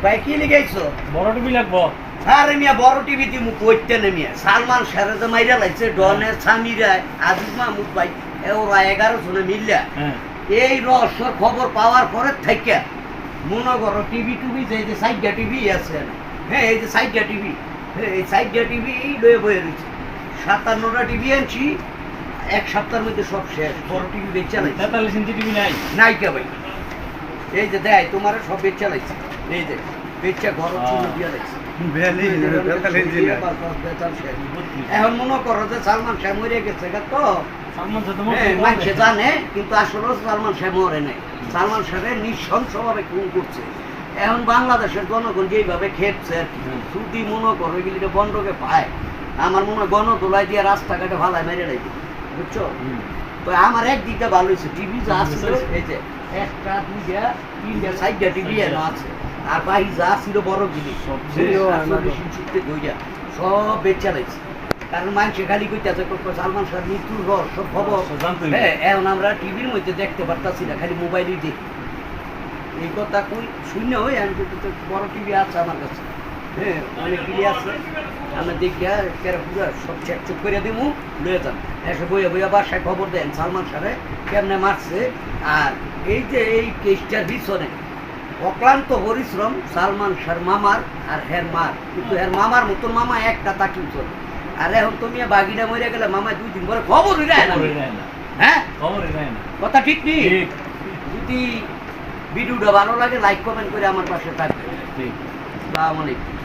ভাই কি লিখাইছো? বড় টিভি লাগবো। আরে মিয়া বড় টিভি দি মুখ কইতে নে মিয়া। সালমান শাহরে তো মাইরা লাইছে ডনের সামিরা আজিজ মাহমুদ ভাই ওরা 11 জনে মিললা হ্যাঁ এই রহস্য খবর পাওয়ার পরে থেকে মনে করো টিভি টুভি যে সাইডটা টিভি আছে হ্যাঁ এই যে সাইডটা টিভি এই সাইডটা টিভি লয়ে বয়ে রয়েছে 57টা টিভি আনছি এক সপ্তাহের মধ্যে সব শেষ বড় টিভি বেচা নাই 43 ইঞ্চি টিভি নাই। নাই কে ভাই এই যে দেয় তোমার সব বেচা লাইছে এই যে বেচা ঘর চুলো দিয়া লাইছে এখন মনে করো যে সালমান শাহ মরে গেছে তো সালমান শাহ তো মানুষে জানে কিন্তু আসলে সালমান শাহ মরে নাই সালমান শাহের নিঃসংসভাবে খুন করছে এখন বাংলাদেশের জনগণ যেইভাবে খেপছে আর কি যদি মনে করো এগুলিকে বন্ধকে পায় আমার মনে হয় গণদোলায় দিয়ে রাস্তাঘাটে ভালাই মেরে লাগবে বুঝছো তো আমার একদিকটা ভালো হয়েছে টিভি যা ছিল এই যে একটা দুইটা তিনটা চারটা টিভি এনে আছে আর বাহি যা ছিল বড় জিনিস সব বেচা লাগছে কারণ মানুষে খালি কইতেছে সালমান শাহ মৃত্যুর রহস্য খবর হ্যাঁ এখন আমরা টিভির মধ্যে দেখতে পারতাছি না খালি মোবাইলেই দেখি এই কথা কই শূন্য হই আমি কিন্তু বড় টিভি আছে আমার কাছে হ্যাঁ অনেক টিভি আছে আমরা দেখি পুরো সব চেক চেক করে দেবো লয়ে যান এসে বইয়া বইয়া বাসায় খবর দেন সালমান শাহে কেমনে মারছে আর এই যে এই কেসটার পিছনে অক্লান্ত পরিশ্রম সালমান শাহর মামার আর হের মার কিন্তু হের মামার মতন মামা একটা তাকিয়ে চলে আর এখন তুমি বাগিটা মরে গেলে মামা 2 দিন পরে খবরই নেয় না হ্যাঁ খবরই নেয় না কথা ঠিক নেই যদি ভিডিওটা ভালো লাগে লাইক কমেন্ট করে আমার পাশে থাকবে ঠিক আসসালামু আলাইকুম